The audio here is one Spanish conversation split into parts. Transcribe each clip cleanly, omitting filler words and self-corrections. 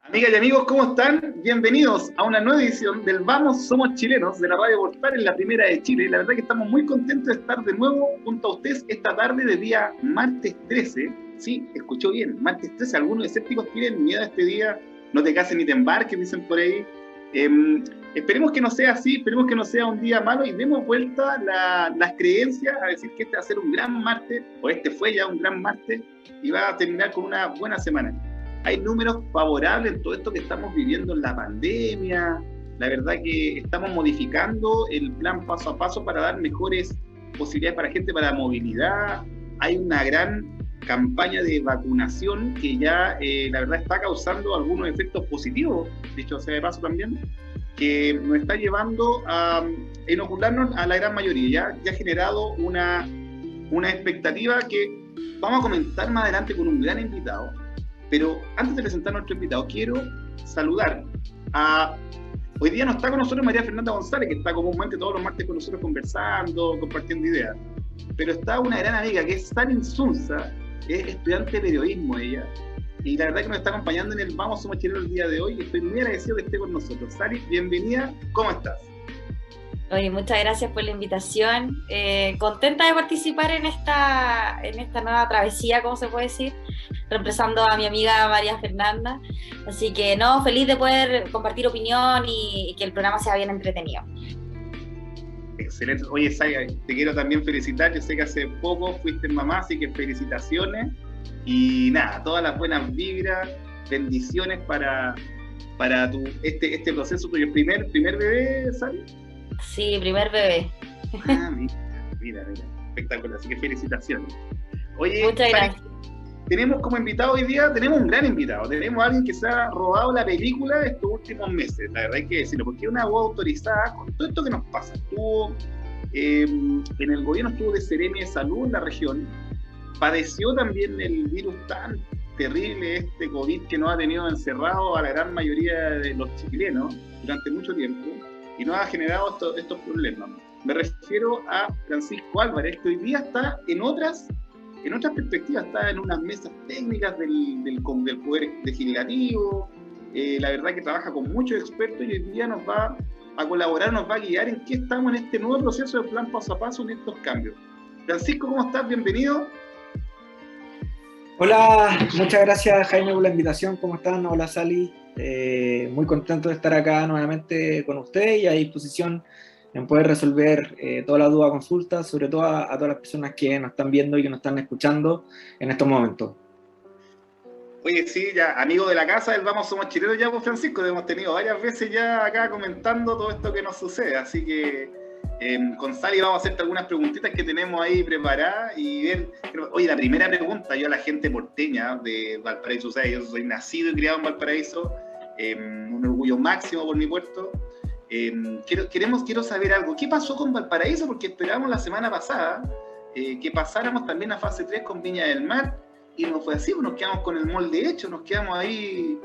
Amigas y amigos, ¿cómo están? Bienvenidos a una nueva edición del Vamos Somos Chilenos de la Radio Portal en la primera de Chile. La verdad que estamos muy contentos de estar de nuevo junto a ustedes esta tarde de día martes 13. Sí, escuchó bien, martes 13. Algunos escépticos tienen miedo a este día. No te cases ni te embarques, dicen por ahí. Esperemos que no sea así, esperemos que no sea un día malo y demos vuelta las creencias a decir que este va a ser un gran martes, o este fue ya un gran martes, y va a terminar con una buena semana. Hay números favorables en todo esto que estamos viviendo en la pandemia. La verdad que estamos modificando el plan paso a paso para dar mejores posibilidades para la gente, para la movilidad. Hay una gran campaña de vacunación que ya la verdad está causando algunos efectos positivos, dicho sea de paso también, que nos está llevando a inocularnos a la gran mayoría. Ya ha generado una expectativa que vamos a comentar más adelante con un gran invitado. Pero antes de presentar a nuestro invitado, quiero saludar a... Hoy día no está con nosotros María Fernanda González, que está comúnmente todos los martes con nosotros conversando, compartiendo ideas. Pero está una gran amiga que es Sari Insunza, es estudiante de periodismo ella, y la verdad que nos está acompañando en el Vamos Somos Chilenos el día de hoy, y estoy muy agradecido que esté con nosotros. Sari, bienvenida, ¿cómo estás? Oye, muchas gracias por la invitación. Contenta de participar en esta nueva travesía, ¿cómo se puede decir? Reemplazando a mi amiga María Fernanda. Así que no, feliz de poder compartir opinión y que el programa sea bien entretenido. Excelente. Oye, Sari, te quiero también felicitar. Yo sé que hace poco fuiste mamá, así que felicitaciones. Y nada, todas las buenas vibras, bendiciones para este proceso tuyo. ¿Primer bebé, Sari? Sí, primer bebé. Ah, mira, espectacular, así que felicitaciones. Oye, muchas gracias. Tenemos como invitado hoy día, tenemos un gran invitado, tenemos a alguien que se ha robado la película estos últimos meses, la verdad hay que decirlo, porque es una voz autorizada con todo esto que nos pasa. Estuvo en el gobierno, estuvo de Seremi de Salud en la región, padeció también el virus tan terrible, este COVID que nos ha tenido encerrado a la gran mayoría de los chilenos durante mucho tiempo, y nos ha generado estos problemas. Me refiero a Francisco Álvarez, que hoy día está en otras perspectivas, está en unas mesas técnicas del Poder Legislativo, la verdad que trabaja con muchos expertos y hoy día nos va a colaborar, nos va a guiar en qué estamos en este nuevo proceso de plan paso a paso en estos cambios. Francisco, ¿cómo estás? Bienvenido. Hola, muchas gracias Jaime por la invitación, ¿cómo están? Hola Sally, muy contento de estar acá nuevamente con usted y a disposición en poder resolver todas las dudas, consultas, sobre todo a todas las personas que nos están viendo y que nos están escuchando en estos momentos. Oye, sí, ya amigo de la casa del Vamos Somos Chilenos ya, pues Francisco, hemos tenido varias veces ya acá comentando todo esto que nos sucede, así que con Sally vamos a hacerte algunas preguntitas que tenemos ahí preparadas y ver. Oye, la primera pregunta, yo a la gente porteña de Valparaíso, o sea, yo soy nacido y criado en Valparaíso, un orgullo máximo por mi puerto. Quiero saber algo. ¿Qué pasó con Valparaíso? Porque esperábamos la semana pasada que pasáramos también a fase 3 con Viña del Mar y no fue así, nos quedamos con el molde hecho, nos quedamos ahí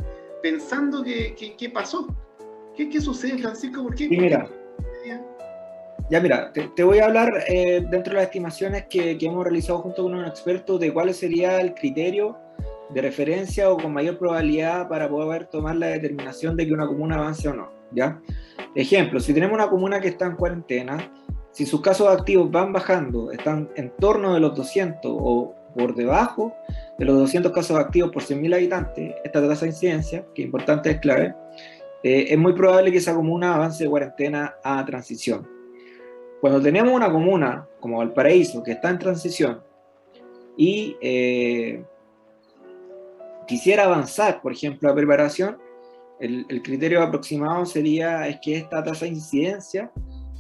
pensando qué pasó. ¿Qué sucede, Francisco? ¿Por qué? Sí, mira. Te voy a hablar dentro de las estimaciones que hemos realizado junto con un experto de cuál sería el criterio de referencia o con mayor probabilidad para poder tomar la determinación de que una comuna avance o no, ¿ya? Ejemplo, si tenemos una comuna que está en cuarentena, si sus casos activos van bajando, están en torno de los 200 o por debajo de los 200 casos activos por 100.000 habitantes, esta tasa de incidencia, que importante es clave, es muy probable que esa comuna avance de cuarentena a transición. Cuando tenemos una comuna como Valparaíso que está en transición y quisiera avanzar, por ejemplo, a preparación, el criterio aproximado sería que esta tasa de incidencia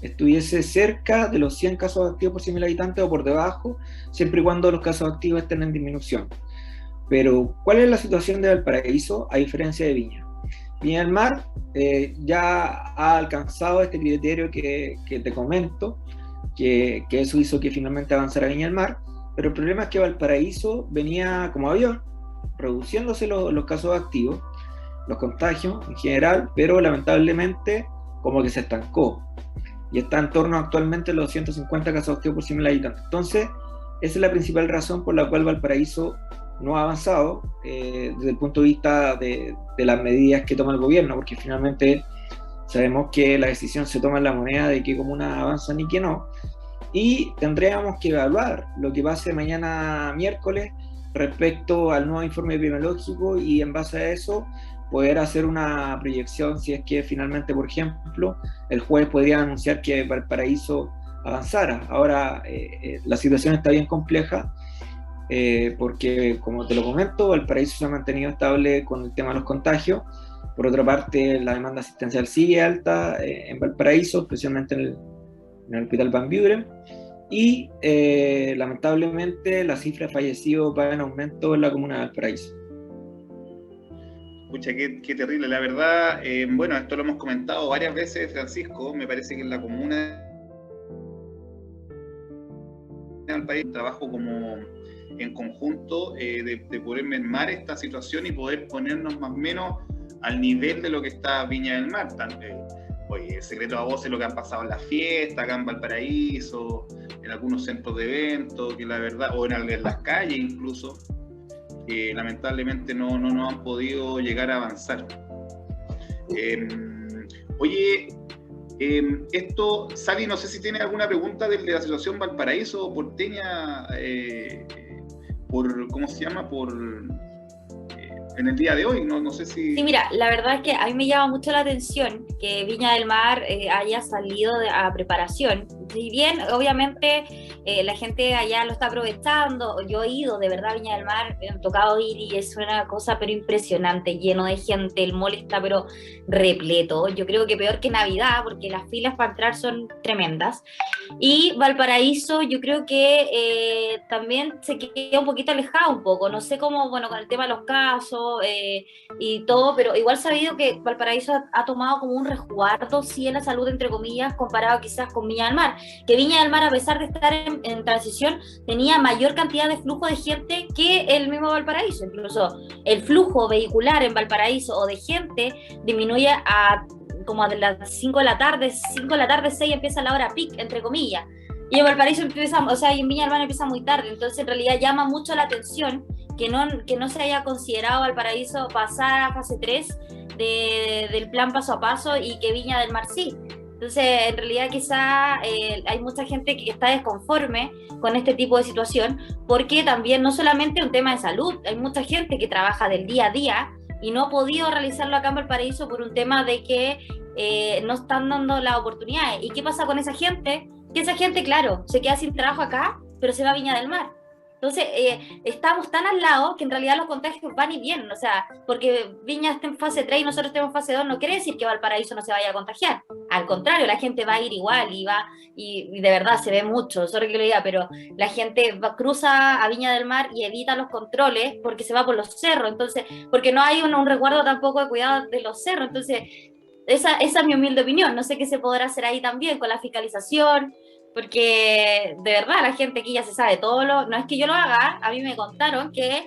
estuviese cerca de los 100 casos activos por 100.000 habitantes o por debajo, siempre y cuando los casos activos estén en disminución. Pero, ¿cuál es la situación de Valparaíso a diferencia de Viña? Viña del Mar ya ha alcanzado este criterio que te comento, que eso hizo que finalmente avanzara Viña del Mar, pero el problema es que Valparaíso venía como avión, reduciéndose los casos activos, los contagios en general, pero lamentablemente como que se estancó y está en torno actualmente a los 150 casos activos por 100.000 habitantes. Entonces, esa es la principal razón por la cual Valparaíso no ha avanzado desde el punto de vista de las medidas que toma el gobierno, porque finalmente sabemos que la decisión se toma en la moneda de qué comunas avanzan y qué no, y tendríamos que evaluar lo que pase mañana miércoles respecto al nuevo informe epidemiológico y en base a eso poder hacer una proyección si es que finalmente, por ejemplo, el jueves podría anunciar que Valparaíso avanzara. Ahora, la situación está bien compleja porque, como te lo comento, Valparaíso se ha mantenido estable con el tema de los contagios. Por otra parte, la demanda asistencial sigue alta en Valparaíso, especialmente en el Hospital Van Buren, y lamentablemente la cifra de fallecidos va en aumento en la comuna de Valparaíso. Pucha, qué terrible, la verdad. Bueno, esto lo hemos comentado varias veces, Francisco. Me parece que en la comuna del país trabajo como en conjunto de poder mermar esta situación y poder ponernos más o menos al nivel de lo que está Viña del Mar. Oye, secreto a voces lo que han pasado en las fiestas, acá en Valparaíso, en algunos centros de eventos, que la verdad, o en las calles incluso, que lamentablemente no han podido llegar a avanzar. Oye, esto, Sally, no sé si tiene alguna pregunta de la situación Valparaíso porteña, ¿cómo se llama? En el día de hoy, no sé si... Sí, mira, la verdad es que a mí me llama mucho la atención que Viña del Mar haya salido a preparación. Si bien, obviamente, la gente allá lo está aprovechando, yo he ido, de verdad, a Viña del Mar, me han tocado ir y es una cosa pero impresionante, lleno de gente, el mall está pero repleto. Yo creo que peor que Navidad, porque las filas para entrar son tremendas. Y Valparaíso, yo creo que también se queda un poquito alejado un poco, no sé cómo, bueno, con el tema de los casos, y todo, pero igual sabido que Valparaíso ha tomado como un resguardo, sí, en la salud, entre comillas, comparado quizás con Viña del Mar, que Viña del Mar, a pesar de estar en transición, tenía mayor cantidad de flujo de gente que el mismo Valparaíso. Incluso el flujo vehicular en Valparaíso o de gente disminuye a como a las 5 de la tarde, 6 empieza la hora peak, entre comillas, y en Valparaíso empieza, o sea, y en Viña del Mar empieza muy tarde, entonces en realidad llama mucho la atención que no se haya considerado Valparaíso pasar a fase 3 del plan paso a paso y que Viña del Mar sí. Entonces, en realidad quizá hay mucha gente que está desconforme con este tipo de situación, porque también no solamente un tema de salud, hay mucha gente que trabaja del día a día y no ha podido realizarlo acá en Valparaíso por un tema de que no están dando las oportunidades. ¿Y qué pasa con esa gente? Que esa gente, claro, se queda sin trabajo acá, pero se va a Viña del Mar. Entonces, estamos tan al lado que en realidad los contagios van y vienen, o sea, porque Viña está en fase 3 y nosotros estemos en fase 2, no quiere decir que Valparaíso no se vaya a contagiar. Al contrario, la gente va a ir igual y de verdad se ve mucho, sorry que lo diga, pero la gente cruza a Viña del Mar y evita los controles porque se va por los cerros, entonces, porque no hay un resguardo tampoco de cuidado de los cerros, entonces, esa es mi humilde opinión, no sé qué se podrá hacer ahí también con la fiscalización, porque de verdad la gente aquí ya se sabe todo no es que yo lo haga, a mí me contaron que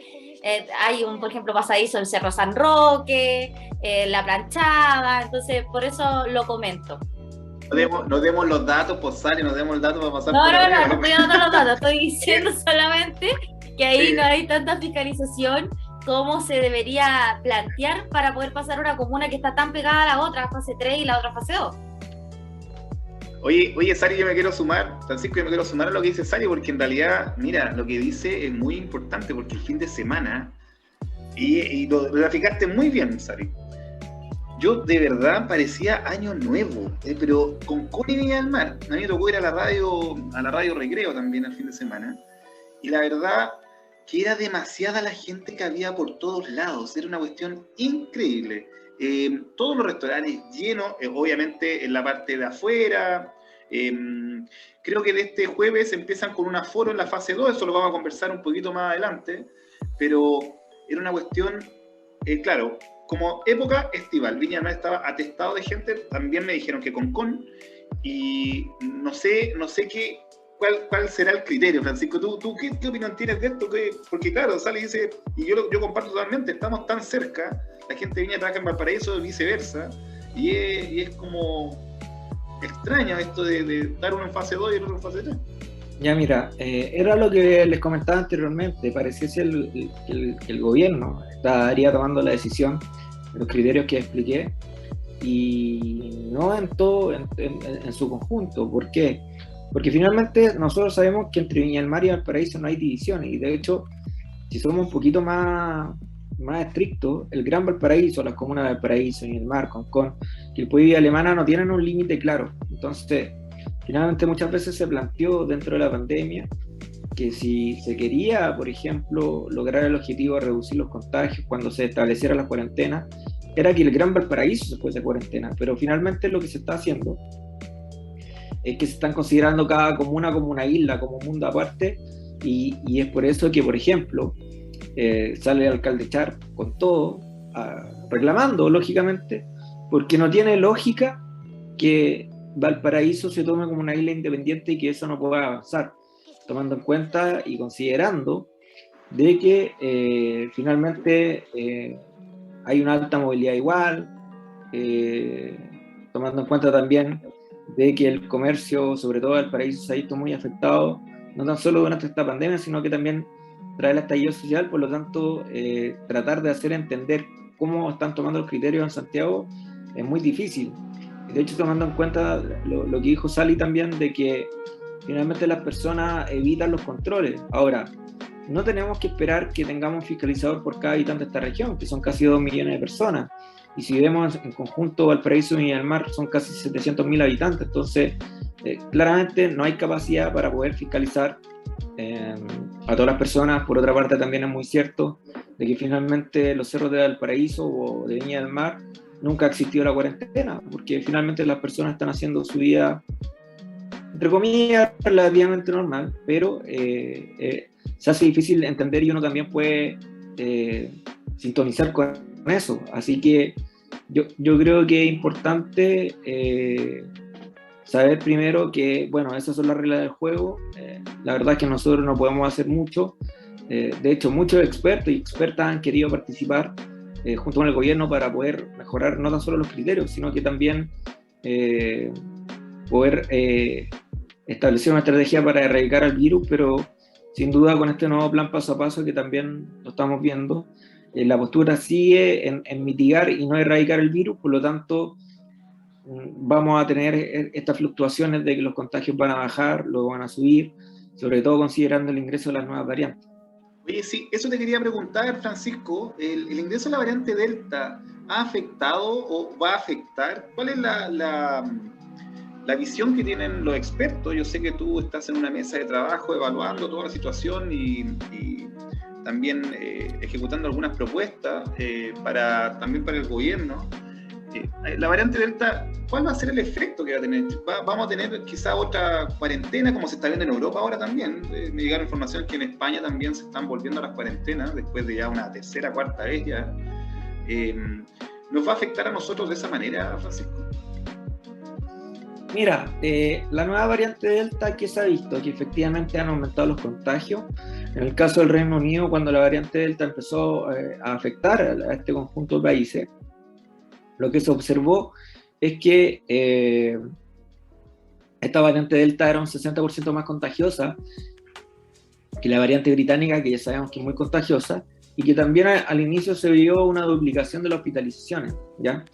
hay por ejemplo, pasadizo en Cerro San Roque, La Planchada, entonces por eso lo comento. No demos los datos, pues Sally, no demos el dato para pasar no por estoy dando los datos, estoy diciendo solamente que ahí no hay tanta fiscalización como se debería plantear para poder pasar una comuna que está tan pegada a la otra, fase 3 y la otra fase 2. Oye, Sally, yo me quiero sumar, Francisco, yo me quiero sumar a lo que dice Sally, porque en realidad, mira, lo que dice es muy importante, porque el fin de semana, y lo graficaste muy bien, Sally, yo de verdad parecía año nuevo, pero con Connie Viña del Mar. A mí me tocó ir a la radio Recreo también el fin de semana, y la verdad que era demasiada la gente que había por todos lados, era una cuestión increíble. Todos los restaurantes llenos, obviamente en la parte de afuera. Creo que de este jueves empiezan con un aforo en la fase 2, eso lo vamos a conversar un poquito más adelante, pero era una cuestión, claro, como época estival. Viña del Mar estaba atestado de gente, también me dijeron que con y no sé cuál será el criterio, Francisco. ¿Tú qué opinión tienes de esto? Porque claro, Sally dice, y yo comparto totalmente, estamos tan cerca, la gente viene a trabajar en Valparaíso y viceversa, y es como extraño esto de dar uno en fase 2 y el otro en fase 3. Ya mira, era lo que les comentaba anteriormente, pareciese el gobierno estaría tomando la decisión, los criterios que expliqué, y no en todo, en su conjunto. ¿Por qué? Porque finalmente nosotros sabemos que entre Viña del Mar y Valparaíso no hay divisiones, y de hecho, si somos un poquito más estrictos, el Gran Valparaíso, las comunas de Valparaíso, Viña del Mar, Concón, Quilpué y Villa Alemana no tienen un límite claro. Entonces, finalmente muchas veces se planteó dentro de la pandemia que si se quería, por ejemplo, lograr el objetivo de reducir los contagios cuando se estableciera la cuarentena, era que el Gran Valparaíso se fuese a cuarentena, pero finalmente lo que se está haciendo es que se están considerando cada comuna como una isla, como un mundo aparte, y es por eso que, por ejemplo, sale el alcalde Char con todo, reclamando, lógicamente, porque no tiene lógica que Valparaíso se tome como una isla independiente y que eso no pueda avanzar, tomando en cuenta y considerando de que finalmente hay una alta movilidad igual, tomando en cuenta también de que el comercio, sobre todo Valparaíso, se ha visto muy afectado, no tan solo durante esta pandemia, sino que también trae el estallido social. Por lo tanto, tratar de hacer entender cómo están tomando los criterios en Santiago es muy difícil. De hecho, tomando en cuenta lo que dijo Sally también, de que finalmente las personas evitan los controles. Ahora, no tenemos que esperar que tengamos un fiscalizador por cada habitante de esta región, que son casi 2 millones de personas. Y si vemos en conjunto Valparaíso y Viña del Mar, son casi 700.000 habitantes. Entonces, claramente no hay capacidad para poder fiscalizar a todas las personas. Por otra parte, también es muy cierto de que finalmente los cerros de Valparaíso o de Viña del Mar nunca ha existido la cuarentena, porque finalmente las personas están haciendo su vida, entre comillas, relativamente normal, pero se hace difícil entender y uno también puede sintonizar con eso. Así que yo creo que es importante saber primero que, bueno, esas son las reglas del juego. La verdad es que nosotros no podemos hacer mucho. De hecho, muchos expertos y expertas han querido participar junto con el gobierno para poder mejorar no tan solo los criterios, sino que también poder establecer una estrategia para erradicar el virus, pero sin duda con este nuevo plan paso a paso que también lo estamos viendo, la postura sigue en mitigar y no erradicar el virus. Por lo tanto, vamos a tener estas fluctuaciones de que los contagios van a bajar, luego van a subir, sobre todo considerando el ingreso de las nuevas variantes. Oye, sí, eso te quería preguntar, Francisco. ¿El ingreso de la variante Delta ha afectado o va a afectar? ¿Cuál es la visión que tienen los expertos? Yo sé que tú estás en una mesa de trabajo evaluando toda la situación y también ejecutando algunas propuestas también para el gobierno. La variante Delta, ¿cuál va a ser el efecto que va a tener? ¿Vamos a tener quizá otra cuarentena como se está viendo en Europa ahora también? Me llegaron información que en España también se están volviendo a las cuarentenas después de ya una tercera, cuarta vez ya. ¿Nos va a afectar a nosotros de esa manera, Francisco? Mira, la nueva variante Delta, que se ha visto que efectivamente han aumentado los contagios. En el caso del Reino Unido, cuando la variante Delta empezó a afectar a este conjunto de países, lo que se observó es que esta variante Delta era un 60% más contagiosa que la variante británica, que ya sabemos que es muy contagiosa, y que también al inicio se vio una duplicación de las hospitalizaciones, ¿ya?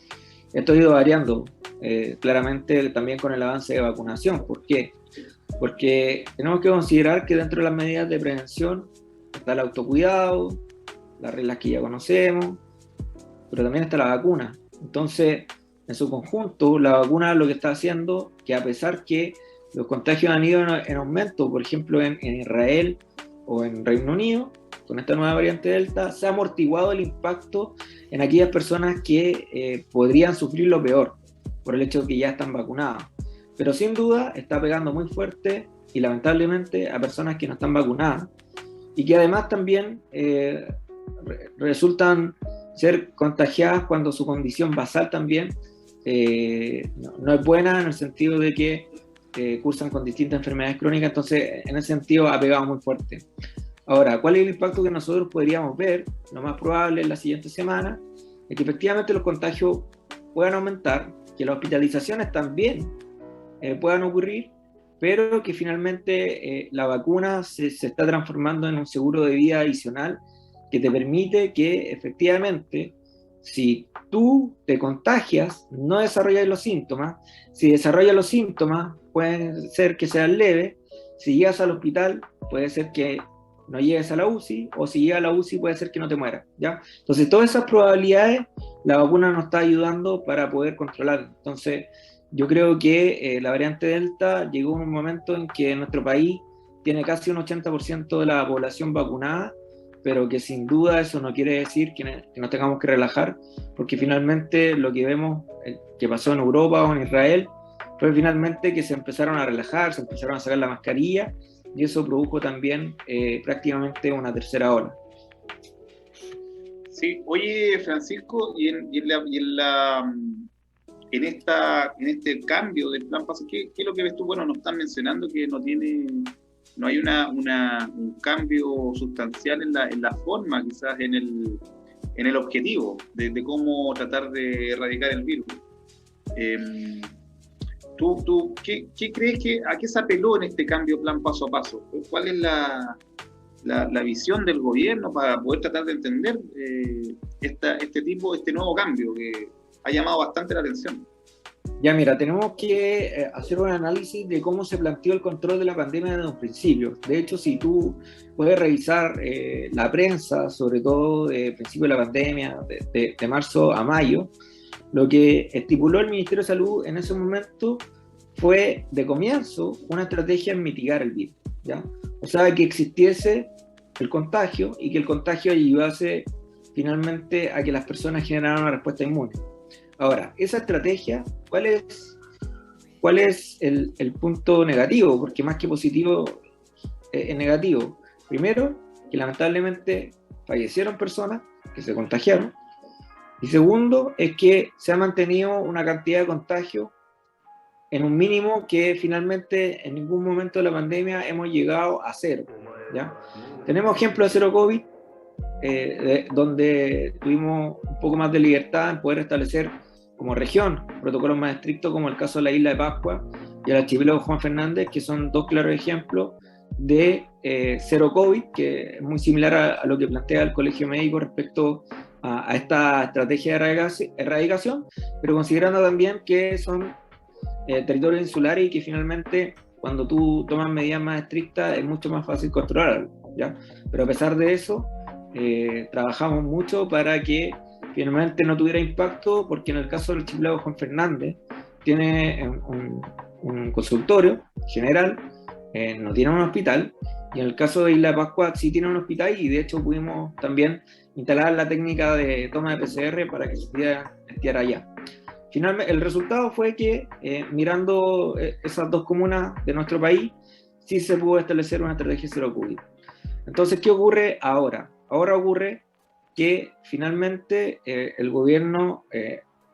Esto ha ido variando claramente también con el avance de vacunación. ¿Por qué? Porque tenemos que considerar que dentro de las medidas de prevención está el autocuidado, las reglas que ya conocemos, pero también está la vacuna. Entonces, en su conjunto, la vacuna lo que está haciendo, que a pesar que los contagios han ido en aumento, por ejemplo en Israel o en Reino Unido, con esta nueva variante Delta, se ha amortiguado el impacto en aquellas personas que podrían sufrir lo peor, por el hecho de que ya están vacunadas. Pero sin duda está pegando muy fuerte y lamentablemente a personas que no están vacunadas y que además también resultan ser contagiadas cuando su condición basal también no es buena, en el sentido de que cursan con distintas enfermedades crónicas. Entonces en ese sentido ha pegado muy fuerte. Ahora, ¿cuál es el impacto que nosotros podríamos ver? Lo más probable en la siguiente semana es que efectivamente los contagios puedan aumentar, que las hospitalizaciones también puedan ocurrir, pero que finalmente la vacuna se está transformando en un seguro de vida adicional que te permite que efectivamente, si tú te contagias, no desarrollas los síntomas. Si desarrollas los síntomas, puede ser que sean leves. Si llegas al hospital, puede ser que no llegues a la UCI, o si llegas a la UCI, puede ser que no te mueras, ¿ya? Entonces, todas esas probabilidades, la vacuna nos está ayudando para poder controlar. Entonces, yo creo que la variante Delta llegó en un momento en que nuestro país tiene casi un 80% de la población vacunada, pero que sin duda eso no quiere decir que nos tengamos que relajar, porque finalmente lo que vemos que pasó en Europa o en Israel fue finalmente que se empezaron a relajar, se empezaron a sacar la mascarilla, y eso produjo también prácticamente una tercera ola. Sí, oye Francisco, en este cambio del plan paso, ¿qué es lo que ves tú? Bueno, nos están mencionando que no hay un cambio sustancial en la forma, quizás en el objetivo de cómo tratar de erradicar el virus. ¿Tú qué crees a qué se apeló en este cambio plan paso a paso? ¿Cuál es la visión del gobierno para poder tratar de entender este nuevo cambio que ha llamado bastante la atención? Ya, mira, tenemos que hacer un análisis de cómo se planteó el control de la pandemia desde un principio. De hecho, si tú puedes revisar la prensa, sobre todo de principio de la pandemia, de marzo a mayo, lo que estipuló el Ministerio de Salud en ese momento fue, de comienzo, una estrategia en mitigar el virus, ¿ya? O sea, que existiese el contagio y que el contagio ayudase finalmente a que las personas generaran una respuesta inmune. Ahora, esa estrategia, ¿cuál es el punto negativo? Porque más que positivo, es negativo. Primero, que lamentablemente fallecieron personas que se contagiaron. Y segundo, es que se ha mantenido una cantidad de contagio en un mínimo que finalmente en ningún momento de la pandemia hemos llegado a cero, ¿ya? Tenemos ejemplos de cero COVID, donde tuvimos un poco más de libertad en poder establecer como región protocolos más estrictos, como el caso de la isla de Pascua y el archipiélago Juan Fernández, que son dos claros ejemplos de cero COVID, que es muy similar a lo que plantea el Colegio Médico respecto a esta estrategia de erradicación, pero considerando también que son territorios insulares y que finalmente cuando tú tomas medidas más estrictas es mucho más fácil controlarlo, ¿ya? Pero a pesar de eso, trabajamos mucho para que finalmente no tuviera impacto, porque en el caso del archipiélago Juan Fernández tiene un consultorio general, no tiene un hospital, y en el caso de Isla de Pascua sí tiene un hospital, y de hecho pudimos también instalar la técnica de toma de PCR para que se pudiera testear allá. Finalmente, el resultado fue que mirando esas dos comunas de nuestro país, sí se pudo establecer una estrategia cero COVID. Entonces, ¿qué ocurre ahora? Ahora ocurre que finalmente el gobierno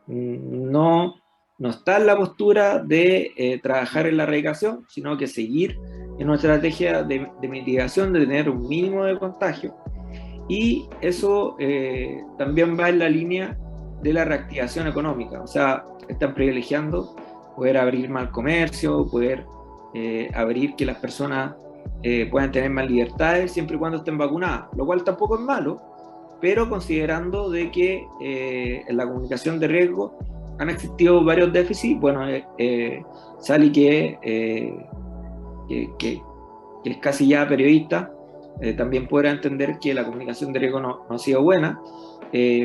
no está en la postura de trabajar en la erradicación, sino que seguir en una estrategia de mitigación, de tener un mínimo de contagio, y eso también va en la línea de la reactivación económica. O sea, están privilegiando poder abrir más comercio, poder abrir que las personas puedan tener más libertades siempre y cuando estén vacunadas, lo cual tampoco es malo, pero considerando de que en la comunicación de riesgo han existido varios déficits. Bueno, Sally, que es casi ya periodista, también podrá entender que la comunicación de riesgo no ha sido buena,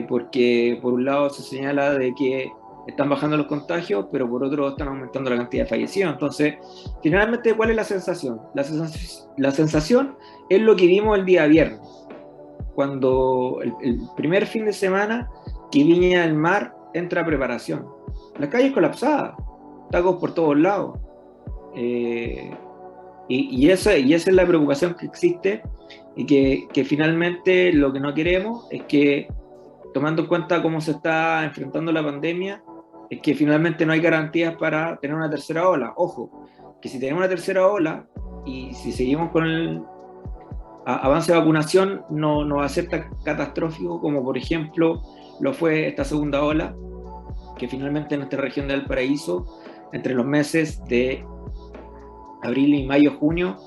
porque por un lado se señala de que están bajando los contagios, pero por otro están aumentando la cantidad de fallecidos. Entonces, finalmente, ¿cuál es la sensación? La sensación es lo que vimos el día viernes, cuando el primer fin de semana que Viña del Mar entra a preparación. Las calles colapsadas, tacos por todos lados. Y esa es la preocupación que existe, y que finalmente lo que no queremos es que, tomando en cuenta cómo se está enfrentando la pandemia, es que finalmente no hay garantías para tener una tercera ola. Ojo, que si tenemos una tercera ola y si seguimos con el avance de vacunación, no va a ser tan catastrófico como por ejemplo lo fue esta segunda ola, que finalmente en nuestra región de Valparaíso, entre los meses de abril y mayo, junio,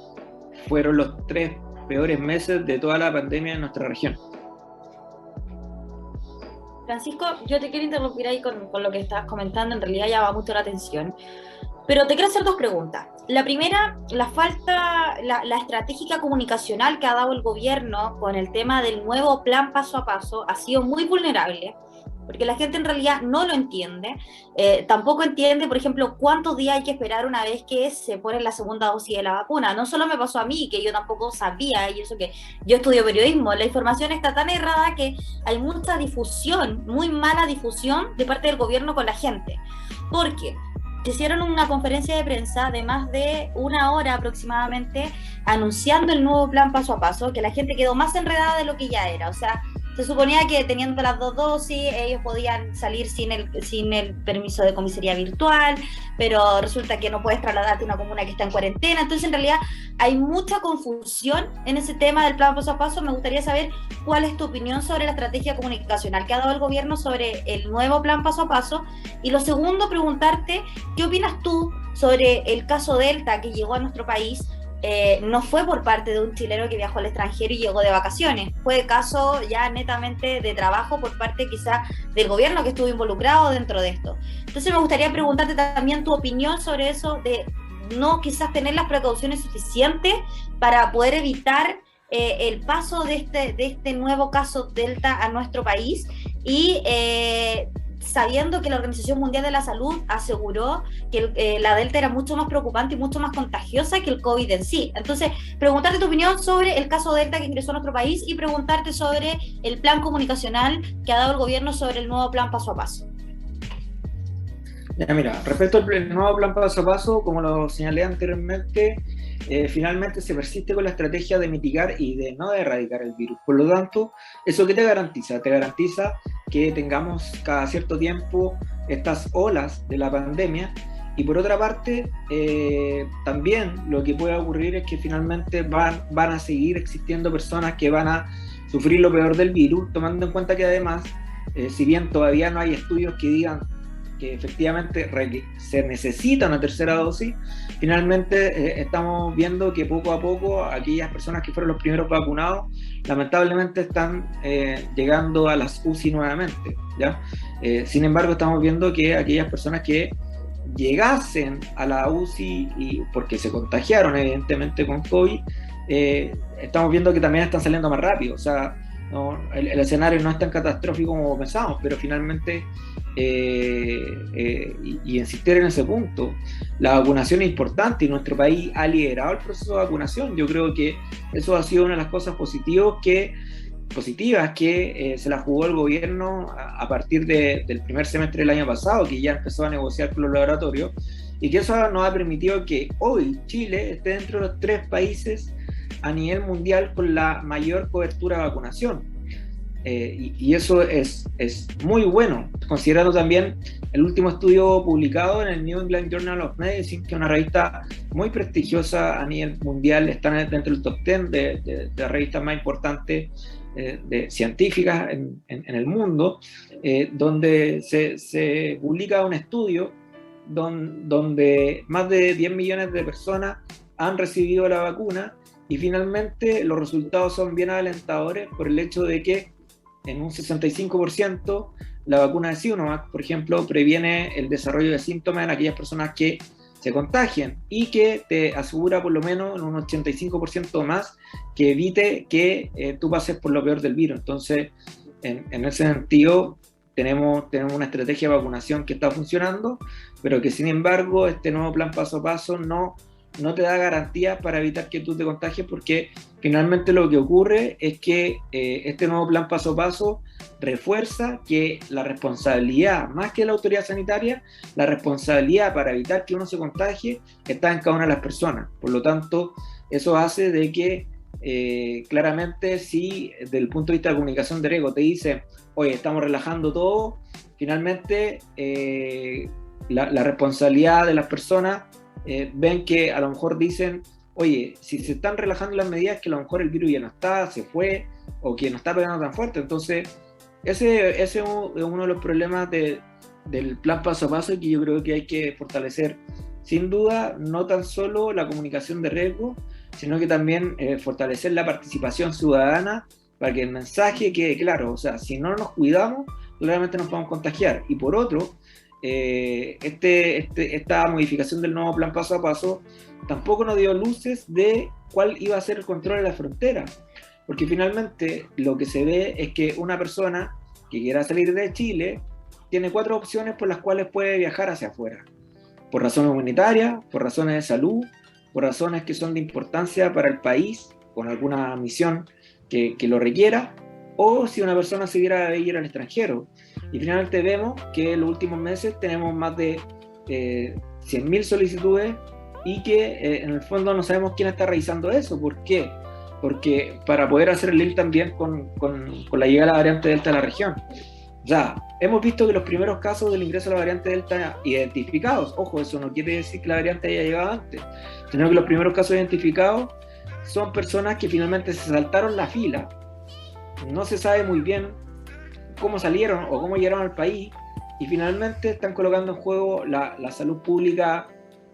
fueron los 3 peores meses de toda la pandemia en nuestra región. Francisco, yo te quiero interrumpir ahí con lo que estabas comentando, en realidad llama mucho la atención, pero te quiero hacer 2 preguntas. La primera, la estrategia comunicacional que ha dado el gobierno con el tema del nuevo plan paso a paso ha sido muy vulnerable, porque la gente en realidad no lo entiende, tampoco entiende, por ejemplo, cuántos días hay que esperar una vez que se pone la segunda dosis de la vacuna. No solo me pasó a mí, que yo tampoco sabía, y eso que yo estudio periodismo, la información está tan errada que hay mucha difusión, muy mala difusión de parte del gobierno con la gente, porque hicieron una conferencia de prensa de más de 1 hora aproximadamente anunciando el nuevo plan paso a paso, que la gente quedó más enredada de lo que ya era. O sea, se suponía que teniendo las 2 dosis ellos podían salir sin el permiso de comisaría virtual, pero resulta que no puedes trasladarte a una comuna que está en cuarentena. Entonces, en realidad, hay mucha confusión en ese tema del plan paso a paso. Me gustaría saber cuál es tu opinión sobre la estrategia comunicacional que ha dado el gobierno sobre el nuevo plan paso a paso. Y lo segundo, preguntarte, ¿qué opinas tú sobre el caso Delta que llegó a nuestro país? No fue por parte de un chileno que viajó al extranjero y llegó de vacaciones, fue caso ya netamente de trabajo por parte quizá del gobierno que estuvo involucrado dentro de esto. Entonces me gustaría preguntarte también tu opinión sobre eso, de no quizás tener las precauciones suficientes para poder evitar el paso de este nuevo caso Delta a nuestro país, y sabiendo que la Organización Mundial de la Salud aseguró que la Delta era mucho más preocupante y mucho más contagiosa que el COVID en sí. Entonces, preguntarte tu opinión sobre el caso Delta que ingresó a nuestro país y preguntarte sobre el plan comunicacional que ha dado el gobierno sobre el nuevo plan paso a paso. Ya, mira, respecto al nuevo plan paso a paso, como lo señalé anteriormente, finalmente se persiste con la estrategia de mitigar y de no erradicar el virus. Por lo tanto, ¿eso qué te garantiza? Te garantiza que tengamos cada cierto tiempo estas olas de la pandemia, y por otra parte, también lo que puede ocurrir es que finalmente van a seguir existiendo personas que van a sufrir lo peor del virus, tomando en cuenta que además, si bien todavía no hay estudios que digan que efectivamente se necesita una tercera dosis, finalmente estamos viendo que poco a poco aquellas personas que fueron los primeros vacunados lamentablemente están llegando a las UCI nuevamente, ¿ya? Sin embargo, estamos viendo que aquellas personas que llegasen a la UCI y porque se contagiaron evidentemente con COVID, estamos viendo que también están saliendo más rápido. O sea, no, el escenario no es tan catastrófico como pensamos, pero finalmente y insistir en ese punto, la vacunación es importante y nuestro país ha liderado el proceso de vacunación. Yo creo que eso ha sido una de las cosas positivas que se la jugó el gobierno a partir del primer semestre del año pasado, que ya empezó a negociar con los laboratorios, y que eso nos ha permitido que hoy Chile esté dentro de los 3 países a nivel mundial con la mayor cobertura de vacunación. Y eso es muy bueno, considerando también el último estudio publicado en el New England Journal of Medicine, que es una revista muy prestigiosa a nivel mundial, está dentro del top 10 de las revistas más importantes científicas en el mundo, donde se publica un estudio donde más de 10 millones de personas han recibido la vacuna, y finalmente los resultados son bien alentadores por el hecho de que en un 65% la vacuna de Sinovac, por ejemplo, previene el desarrollo de síntomas en aquellas personas que se contagian, y que te asegura por lo menos en un 85% más que evite que tú pases por lo peor del virus. Entonces, en ese sentido, tenemos una estrategia de vacunación que está funcionando, pero que sin embargo este nuevo plan paso a paso no te da garantías para evitar que tú te contagies, porque finalmente lo que ocurre es que este nuevo plan paso a paso refuerza que la responsabilidad, más que la autoridad sanitaria, la responsabilidad para evitar que uno se contagie está en cada una de las personas. Por lo tanto, eso hace de que claramente, si desde el punto de vista de comunicación de riesgo te dicen, oye, estamos relajando todo, finalmente la responsabilidad de las personas ven que a lo mejor dicen, oye, si se están relajando las medidas, que a lo mejor el virus ya no está, se fue, o que no está pegando tan fuerte. Entonces, ese es uno de los problemas del plan paso a paso, que yo creo que hay que fortalecer sin duda, no tan solo la comunicación de riesgo, sino que también fortalecer la participación ciudadana para que el mensaje quede claro. O sea, si no nos cuidamos, claramente nos podemos contagiar. Y por otro, esta modificación del nuevo plan paso a paso tampoco nos dio luces de cuál iba a ser el control de la frontera, porque finalmente lo que se ve es que una persona que quiera salir de Chile tiene 4 opciones por las cuales puede viajar hacia afuera: por razones humanitarias, por razones de salud, por razones que son de importancia para el país, con alguna misión que lo requiera, o si una persona se quiera ir al extranjero. Y finalmente vemos que en los últimos meses tenemos más de 100.000 solicitudes y que en el fondo no sabemos quién está revisando eso. ¿Por qué? Porque para poder hacer el link también con la llegada de la variante Delta a la región. Ya, hemos visto que los primeros casos del ingreso de la variante Delta identificados, ojo, eso no quiere decir que la variante haya llegado antes, sino que los primeros casos identificados son personas que finalmente se saltaron la fila, no se sabe muy bien cómo salieron o cómo llegaron al país, y finalmente están colocando en juego la salud pública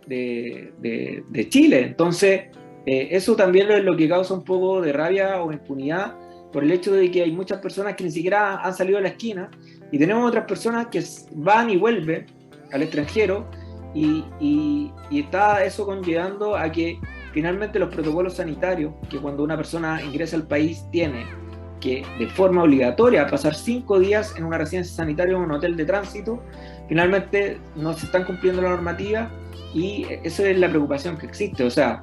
de Chile. Entonces, eso también es lo que causa un poco de rabia o impunidad, por el hecho de que hay muchas personas que ni siquiera han salido de la esquina, y tenemos otras personas que van y vuelven al extranjero, y está eso conllevando a que finalmente los protocolos sanitarios, que cuando una persona ingresa al país tiene que de forma obligatoria pasar 5 días en una residencia sanitaria o en un hotel de tránsito, finalmente no se están cumpliendo la normativa, y esa es la preocupación que existe. O sea,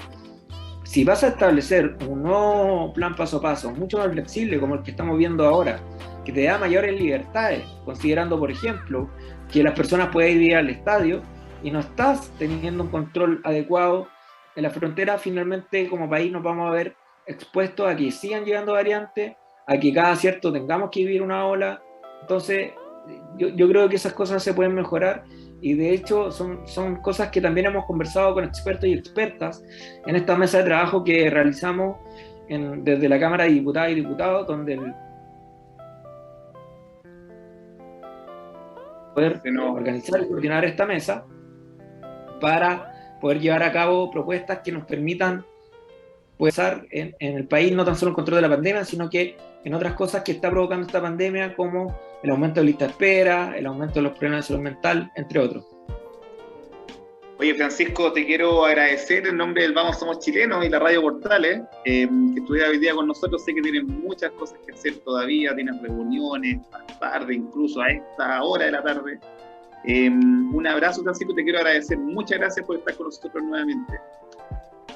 si vas a establecer un nuevo plan paso a paso, mucho más flexible como el que estamos viendo ahora, que te da mayores libertades, considerando, por ejemplo, que las personas pueden ir al estadio y no estás teniendo un control adecuado en la frontera, finalmente como país nos vamos a ver expuestos a que sigan llegando variantes, a que cada cierto tengamos que vivir una ola. Entonces, yo creo que esas cosas se pueden mejorar, y de hecho son cosas que también hemos conversado con expertos y expertas en esta mesa de trabajo que realizamos desde la Cámara de Diputadas y Diputados, donde poder organizar y coordinar esta mesa para poder llevar a cabo propuestas que nos permitan estar en el país no tan solo en control de la pandemia, sino que en otras cosas que está provocando esta pandemia, como el aumento de lista de espera, el aumento de los problemas de salud mental, entre otros. Oye, Francisco, te quiero agradecer en nombre del Vamos Somos Chilenos y la Radio Portales, que estuviera hoy día con nosotros. Sé que tienen muchas cosas que hacer todavía, tienen reuniones más tarde, incluso a esta hora de la tarde. Un abrazo, Francisco, te quiero agradecer. Muchas gracias por estar con nosotros nuevamente.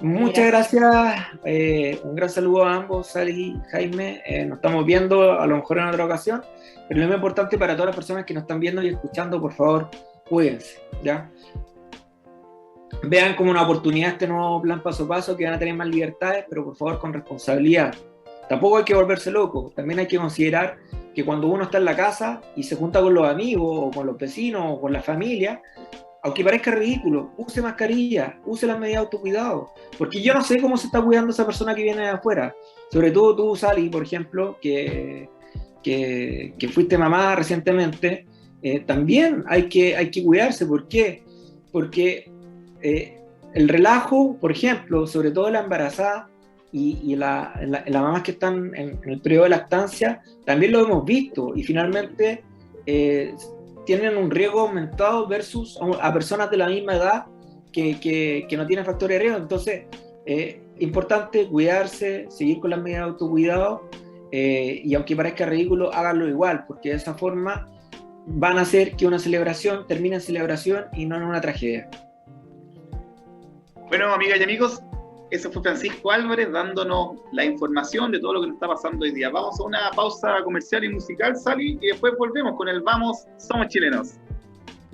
Muchas gracias, un gran saludo a ambos, Sally y Jaime. Nos estamos viendo a lo mejor en otra ocasión, pero lo más importante para todas las personas que nos están viendo y escuchando, por favor, cuídense, ¿ya? Vean como una oportunidad este nuevo plan paso a paso, que van a tener más libertades, pero por favor con responsabilidad. Tampoco hay que volverse loco, también hay que considerar que cuando uno está en la casa y se junta con los amigos, o con los vecinos, o con la familia, aunque parezca ridículo, use mascarilla, use las medidas de autocuidado, porque yo no sé cómo se está cuidando esa persona que viene de afuera. Sobre todo tú, Sally, por ejemplo, que fuiste mamá recientemente, también hay que cuidarse. ¿Por qué? Porque el relajo, por ejemplo, sobre todo la embarazada y las mamás que están en el periodo de lactancia, también lo hemos visto, y finalmente tienen un riesgo aumentado versus a personas de la misma edad que no tienen factores de riesgo. Entonces, importante cuidarse, seguir con las medidas de autocuidado, y aunque parezca ridículo, háganlo igual, porque de esa forma van a hacer que una celebración termine en celebración y no en una tragedia. Bueno, amigas y amigos, ese fue Francisco Álvarez dándonos la información de todo lo que nos está pasando hoy día. Vamos a una pausa comercial y musical, Sally, y después volvemos con el Vamos Somos Chilenos.